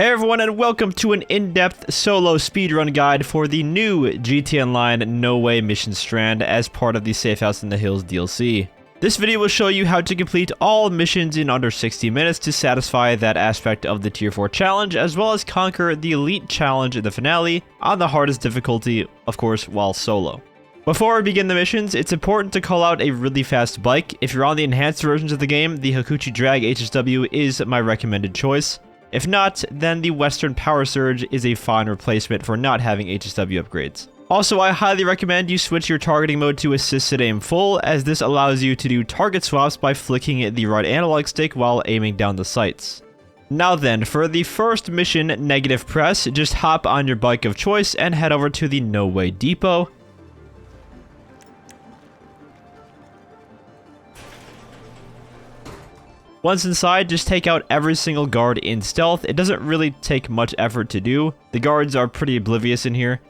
Hey everyone, and welcome to an in-depth solo speedrun guide for the new gtaonline KnoWay mission strand as part of the Safe House in the Hills DLC. This video will show you how to complete all missions in under 60 minutes to satisfy that aspect of the tier 4 challenge, as well as conquer the elite challenge in the finale on the hardest difficulty, of course, while solo. Before we begin the missions, it's important to call out a really fast bike. If you're on the enhanced versions of the game, the Hakuchi Drag HSW is my recommended choice. If not, then the Western Power Surge is a fine replacement for not having HSW upgrades. Also, I highly recommend you switch your targeting mode to Assisted Aim Full, as this allows you to do target swaps by flicking the right analog stick while aiming down the sights. Now then, for the first mission, Negative Press, just hop on your bike of choice and head over to the KnoWay Depot. Once inside, just take out every single guard in stealth. It doesn't really take much effort to do. The guards are pretty oblivious in here.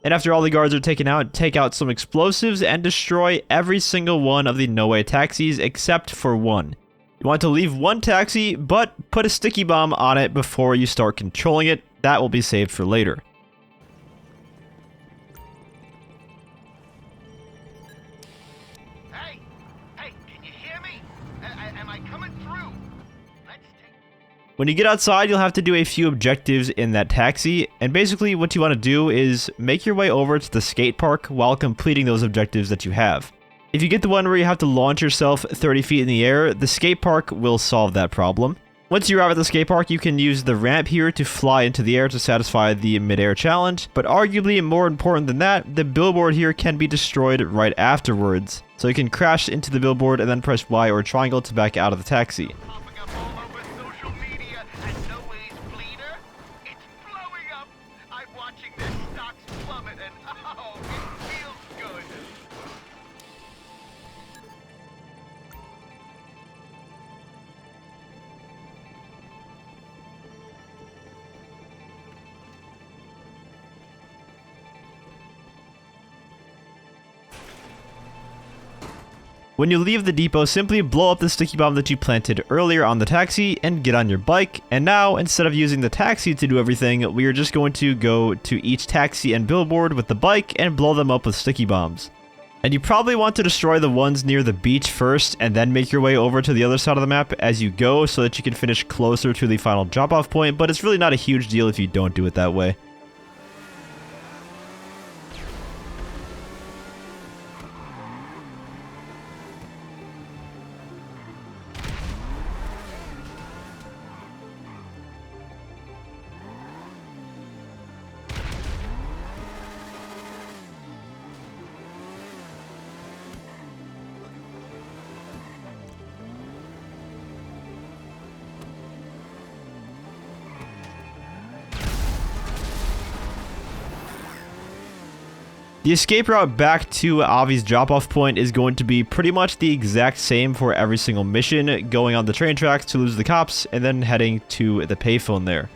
And after all the guards are taken out, take out some explosives and destroy every single one of the KnoWay taxis except for one. You want to leave one taxi, but put a sticky bomb on it before you start controlling it. That will be saved for later. Hey, can you hear me? Am I coming through? When you get outside, you'll have to do a few objectives in that taxi, and basically what you want to do is make your way over to the skate park while completing those objectives that you have. If you get the one where you have to launch yourself 30 feet in the air, the skate park will solve that problem. Once you arrive at the skate park, you can use the ramp here to fly into the air to satisfy the mid-air challenge, but arguably more important than that, the billboard here can be destroyed right afterwards. So you can crash into the billboard and then press Y or triangle to back out of the taxi. When you leave the depot, simply blow up the sticky bomb that you planted earlier on the taxi and get on your bike. And now, instead of using the taxi to do everything, we are just going to go to each taxi and billboard with the bike and blow them up with sticky bombs. And you probably want to destroy the ones near the beach first and then make your way over to the other side of the map as you go so that you can finish closer to the final drop-off point, but it's really not a huge deal if you don't do it that way. The escape route back to Avi's drop-off point is going to be pretty much the exact same for every single mission, going on the train tracks to lose the cops, and then heading to the payphone there.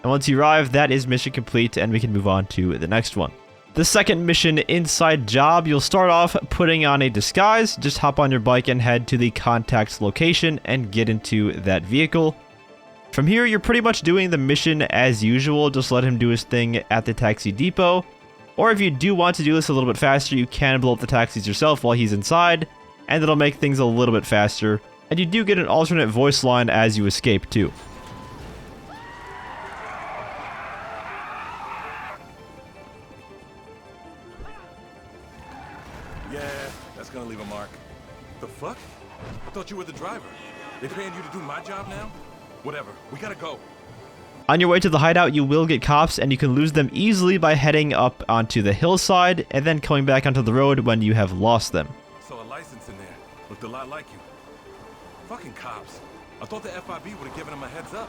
And once you arrive, that is mission complete, and we can move on to the next one. The second mission, Inside Job, you'll start off putting on a disguise. Just hop on your bike and head to the contact's location and get into that vehicle. From here, you're pretty much doing the mission as usual. Just let him do his thing at the taxi depot. Or if you do want to do this a little bit faster, you can blow up the taxis yourself while he's inside, and it'll make things a little bit faster. And you do get an alternate voice line as you escape too. Yeah, that's gonna leave a mark. The fuck? I thought you were the driver. They paying you to do my job now? Whatever, we gotta go. On your way to the hideout, you will get cops, and you can lose them easily by heading up onto the hillside and then coming back onto the road when you have lost them. Saw a license in there. Looked a lot like you. Fucking cops. I thought the FIB would have given them a heads up.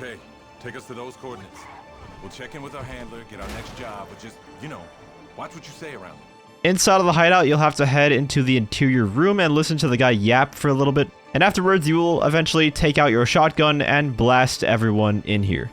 Okay, take us to those coordinates. We'll check in with our handler, get our next job, but just, watch what you say around them. Inside of the hideout, you'll have to head into the interior room and listen to the guy yap for a little bit. And afterwards, you will eventually take out your shotgun and blast everyone in here.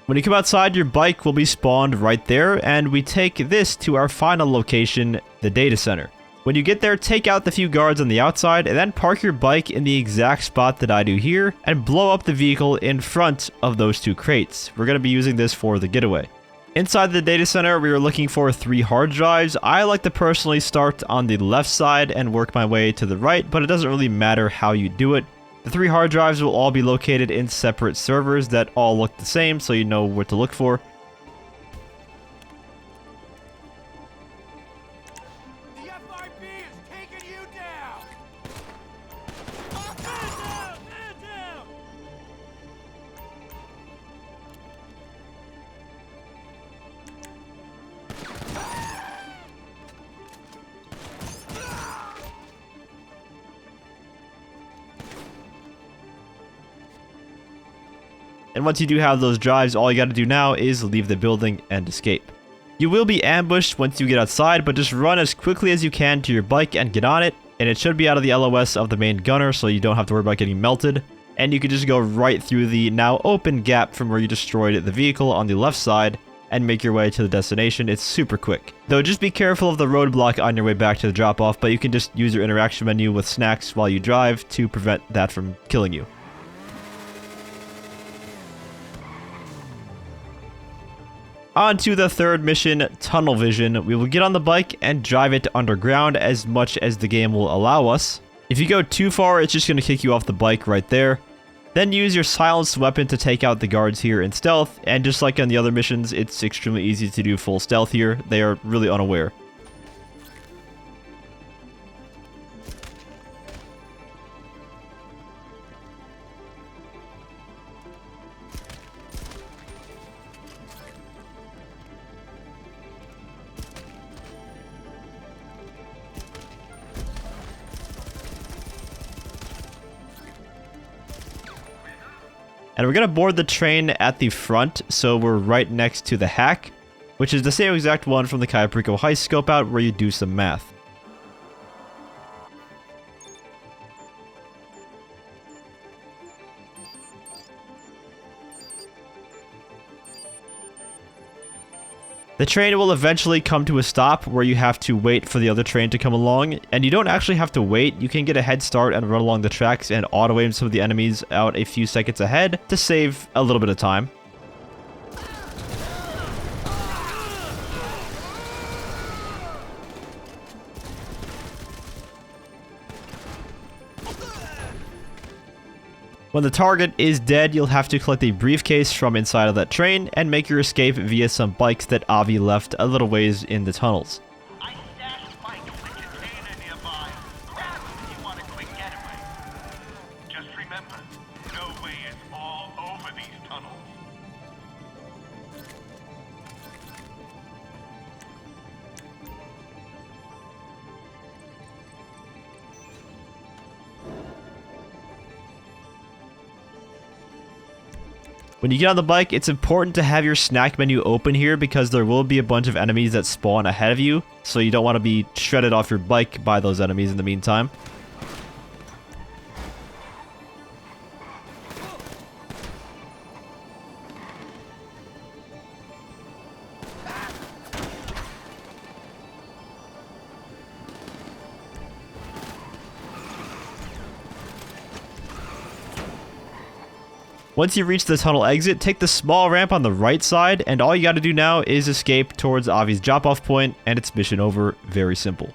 When you come outside, your bike will be spawned right there, and we take this to our final location, the data center. When you get there, take out the few guards on the outside, and then park your bike in the exact spot that I do here, and blow up the vehicle in front of those two crates. We're going to be using this for the getaway. Inside the data center, we are looking for 3 hard drives. I like to personally start on the left side and work my way to the right, but it doesn't really matter how you do it. The 3 hard drives will all be located in separate servers that all look the same, so you know what to look for. The FIB is taking you down! Man down! And once you do have those drives, all you got to do now is leave the building and escape. You will be ambushed once you get outside, but just run as quickly as you can to your bike and get on it, and it should be out of the LOS of the main gunner, so you don't have to worry about getting melted. And you can just go right through the now open gap from where you destroyed the vehicle on the left side and make your way to the destination. It's super quick. Though just be careful of the roadblock on your way back to the drop-off, but you can just use your interaction menu with snacks while you drive to prevent that from killing you. On to the third mission, Tunnel Vision. We will get on the bike and drive it underground as much as the game will allow us. If you go too far, it's just going to kick you off the bike right there. Then use your silenced weapon to take out the guards here in stealth, and just like on the other missions, it's extremely easy to do full stealth here. They are really unaware. And we're going to board the train at the front, so we're right next to the hack, which is the same exact one from the Caprico Heist scope out where you do some math. The train will eventually come to a stop where you have to wait for the other train to come along, and you don't actually have to wait. You can get a head start and run along the tracks and auto-aim some of the enemies out a few seconds ahead to save a little bit of time. When the target is dead, you'll have to collect a briefcase from inside of that train and make your escape via some bikes that Avi left a little ways in the tunnels. I stashed bikes in the container nearby. Grab them if you want a quick getaway. Just remember, KnoWay is all over these tunnels. When you get on the bike, it's important to have your snack menu open here because there will be a bunch of enemies that spawn ahead of you, so you don't want to be shredded off your bike by those enemies in the meantime. Once you reach the tunnel exit, take the small ramp on the right side, and all you gotta do now is escape towards Avi's drop-off point, and it's mission over. Very simple.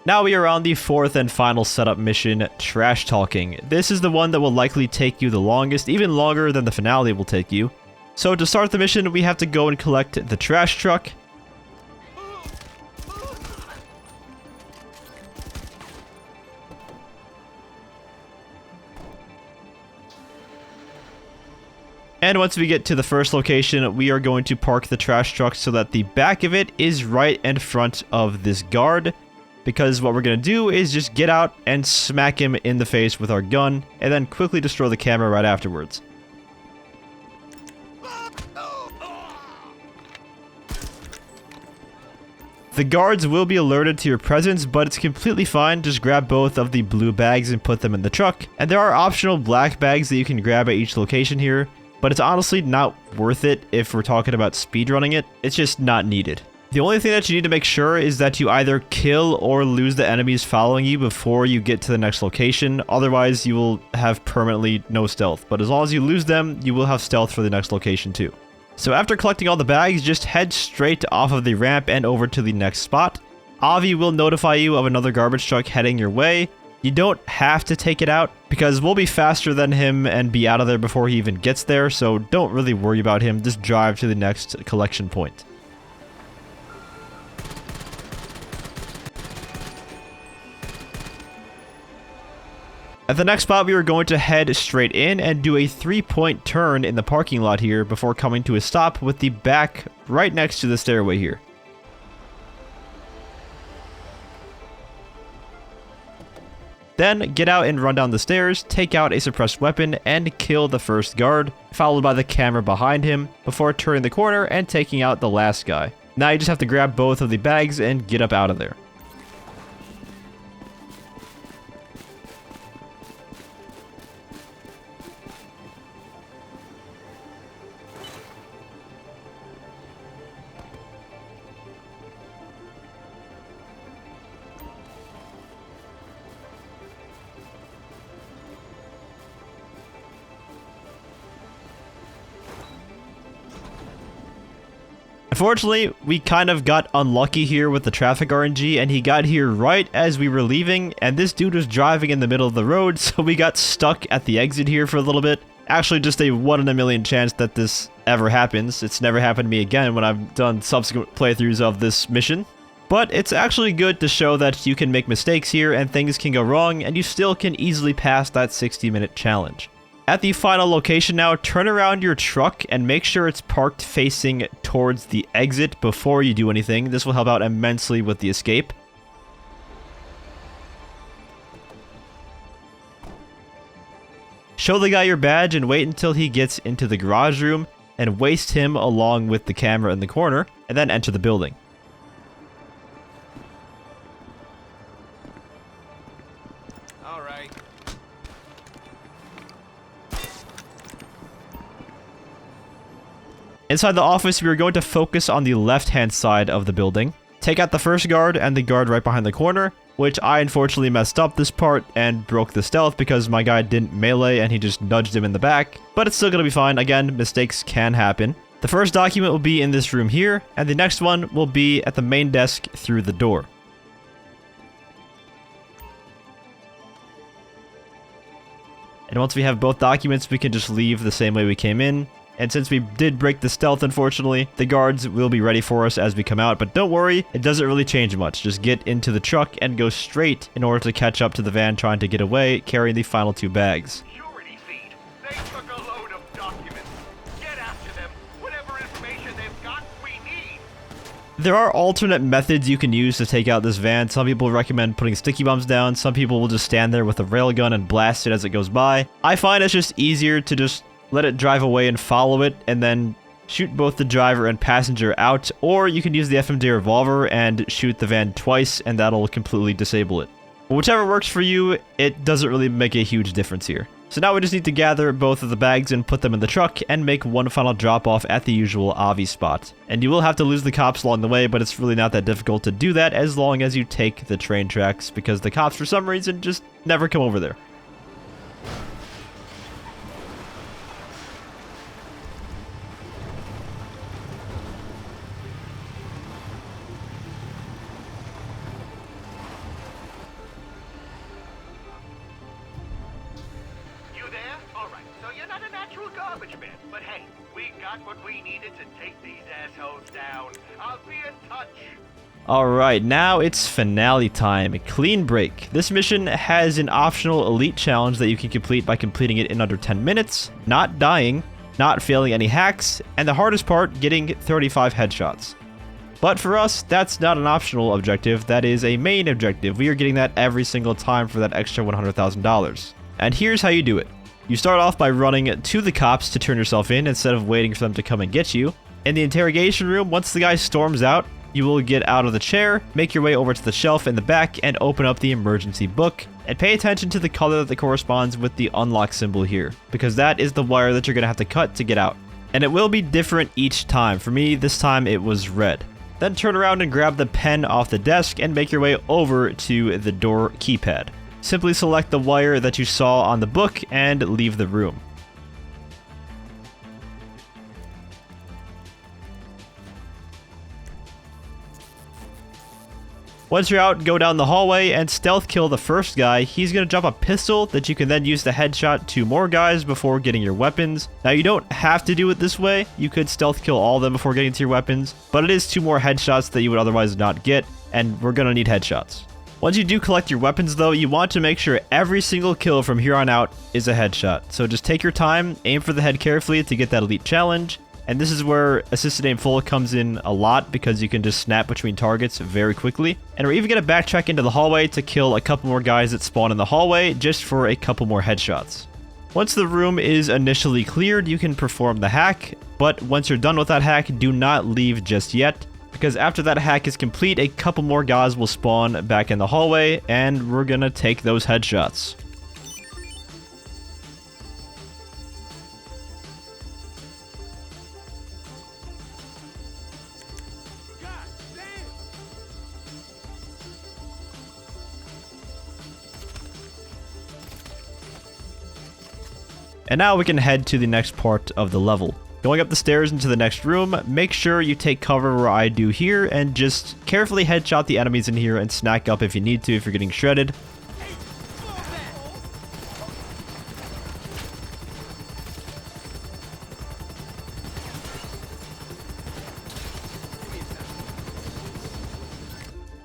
Now we are on the fourth and final setup mission, Trash Talking. This is the one that will likely take you the longest, even longer than the finale will take you. So to start the mission, we have to go and collect the trash truck. And once we get to the first location, we are going to park the trash truck so that the back of it is right in front of this guard. Because what we're going to do is just get out and smack him in the face with our gun, and then quickly destroy the camera right afterwards. The guards will be alerted to your presence, but it's completely fine. Just grab both of the blue bags and put them in the truck. And there are optional black bags that you can grab at each location here. But it's honestly not worth it if we're talking about speedrunning it. It's just not needed. The only thing that you need to make sure is that you either kill or lose the enemies following you before you get to the next location. Otherwise, you will have permanently no stealth. But as long as you lose them, you will have stealth for the next location too. So after collecting all the bags, just head straight off of the ramp and over to the next spot. Avi will notify you of another garbage truck heading your way. You don't have to take it out, because we'll be faster than him and be out of there before he even gets there, so don't really worry about him, just drive to the next collection point. At the next spot, we are going to head straight in and do a 3-point turn in the parking lot here before coming to a stop with the back right next to the stairway here. Then get out and run down the stairs, take out a suppressed weapon, and kill the first guard, followed by the camera behind him, before turning the corner and taking out the last guy. Now you just have to grab both of the bags and get up out of there. Unfortunately, we kind of got unlucky here with the traffic RNG, and he got here right as we were leaving, and this dude was driving in the middle of the road, so we got stuck at the exit here for a little bit. Actually, just a 1 in a million chance that this ever happens. It's never happened to me again when I've done subsequent playthroughs of this mission. But it's actually good to show that you can make mistakes here and things can go wrong, and you still can easily pass that 60-minute challenge. At the final location now, turn around your truck and make sure it's parked facing towards the exit before you do anything. This will help out immensely with the escape. Show the guy your badge and wait until he gets into the garage room and waste him along with the camera in the corner, and then enter the building. Inside the office, we are going to focus on the left-hand side of the building. Take out the first guard and the guard right behind the corner, which I unfortunately messed up this part and broke the stealth because my guy didn't melee and he just nudged him in the back. But it's still going to be fine. Again, mistakes can happen. The first document will be in this room here, and the next one will be at the main desk through the door. And once we have both documents, we can just leave the same way we came in. And since we did break the stealth, unfortunately, the guards will be ready for us as we come out. But don't worry, it doesn't really change much. Just get into the truck and go straight in order to catch up to the van trying to get away, carrying the final 2 bags. Security feed. They took a load of documents. Get after them. Whatever information they've got, we need. There are alternate methods you can use to take out this van. Some people recommend putting sticky bombs down. Some people will just stand there with a railgun and blast it as it goes by. I find it's just easier to just let it drive away and follow it, and then shoot both the driver and passenger out, or you can use the FMJ revolver and shoot the van twice, and that'll completely disable it. But whichever works for you, it doesn't really make a huge difference here. So now we just need to gather both of the bags and put them in the truck and make one final drop off at the usual Avi spot. And you will have to lose the cops along the way, but it's really not that difficult to do that as long as you take the train tracks, because the cops for some reason just never come over there. garbage bin. But hey, we got what we needed to take these assholes down. I'll be in touch. Alright, now it's finale time. Clean break. This mission has an optional elite challenge that you can complete by completing it in under 10 minutes, not dying, not failing any hacks, and the hardest part, getting 35 headshots. But for us, that's not an optional objective, that is a main objective. We are getting that every single time for that extra $100,000. And here's how you do it. You start off by running to the cops to turn yourself in instead of waiting for them to come and get you. In the interrogation room, once the guy storms out, you will get out of the chair, make your way over to the shelf in the back, and open up the emergency book. And pay attention to the color that corresponds with the unlock symbol here, because that is the wire that you're going to have to cut to get out. And it will be different each time. For me, this time it was red. Then turn around and grab the pen off the desk and make your way over to the door keypad. Simply select the wire that you saw on the book and leave the room. Once you're out, go down the hallway and stealth kill the first guy. He's going to drop a pistol that you can then use to headshot 2 more guys before getting your weapons. Now, you don't have to do it this way. You could stealth kill all of them before getting to your weapons, but it is 2 more headshots that you would otherwise not get, and we're going to need headshots. Once you do collect your weapons though, you want to make sure every single kill from here on out is a headshot. So just take your time, aim for the head carefully to get that elite challenge. And this is where assisted aim full comes in a lot because you can just snap between targets very quickly. And we're even going to backtrack into the hallway to kill a couple more guys that spawn in the hallway just for a couple more headshots. Once the room is initially cleared, you can perform the hack. But once you're done with that hack, do not leave just yet, because after that hack is complete, a couple more guys will spawn back in the hallway and we're going to take those headshots. And now we can head to the next part of the level. Going up the stairs into the next room, make sure you take cover where I do here and just carefully headshot the enemies in here and snack up if you need to if you're getting shredded.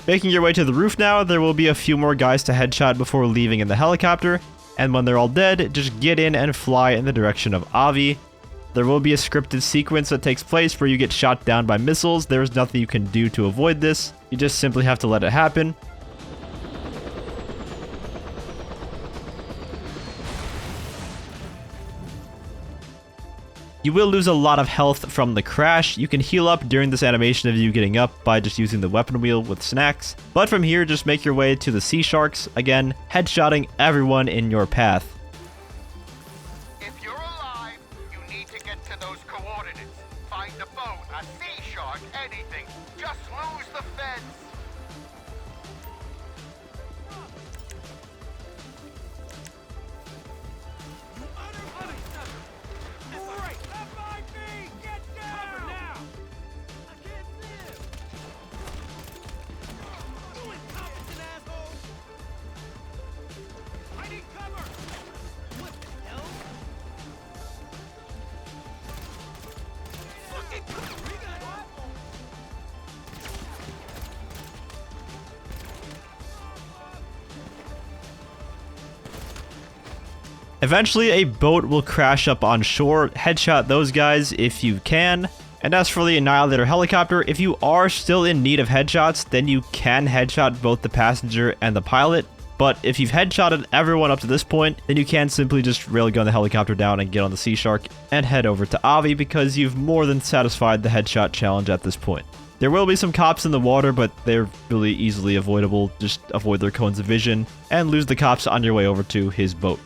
Making your way to the roof now, there will be a few more guys to headshot before leaving in the helicopter. And when they're all dead, just get in and fly in the direction of Avi. There will be a scripted sequence that takes place where you get shot down by missiles. There's nothing you can do to avoid this. You just simply have to let it happen. You will lose a lot of health from the crash. You can heal up during this animation of you getting up by just using the weapon wheel with snacks. But from here, just make your way to the sea sharks. Again, headshotting everyone in your path. If you're alive, you need to get to those coordinates. Find a boat, a sea shark, anything. Just lose the fence. Eventually, a boat will crash up on shore. Headshot those guys if you can. And as for the Annihilator helicopter, if you are still in need of headshots, then you can headshot both the passenger and the pilot. But if you've headshotted everyone up to this point, then you can simply just railgun the helicopter down and get on the Sea Shark and head over to Avi because you've more than satisfied the headshot challenge at this point. There will be some cops in the water, but they're really easily avoidable. Just avoid their cones of vision and lose the cops on your way over to his boat.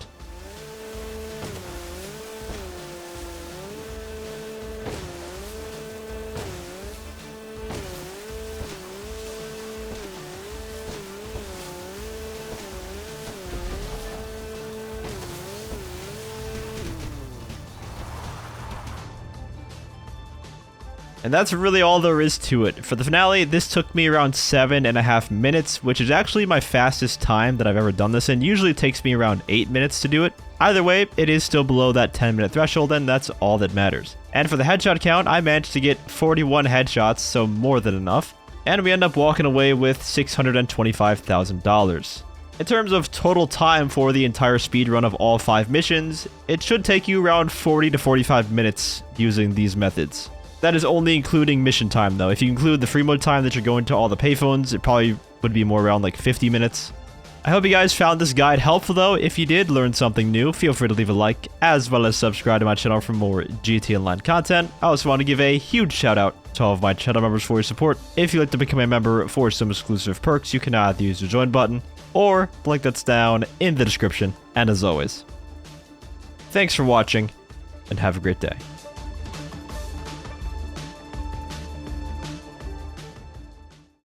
And that's really all there is to it. For the finale, this took me around 7.5 minutes, which is actually my fastest time that I've ever done this in. Usually it takes me around 8 minutes to do it. Either way, it is still below that 10-minute threshold, and that's all that matters. And for the headshot count, I managed to get 41 headshots, so more than enough. And we end up walking away with $625,000. In terms of total time for the entire speedrun of all 5 missions, it should take you around 40 to 45 minutes using these methods. That is only including mission time though. If you include the free mode time that you're going to all the payphones, it probably would be more around like 50 minutes. I hope you guys found this guide helpful though. If you did learn something new, feel free to leave a like, as well as subscribe to my channel for more GT Online content. I also want to give a huge shout out to all of my channel members for your support. If you'd like to become a member for some exclusive perks, you can either use the join button, or the link that's down in the description. And as always, thanks for watching, and have a great day.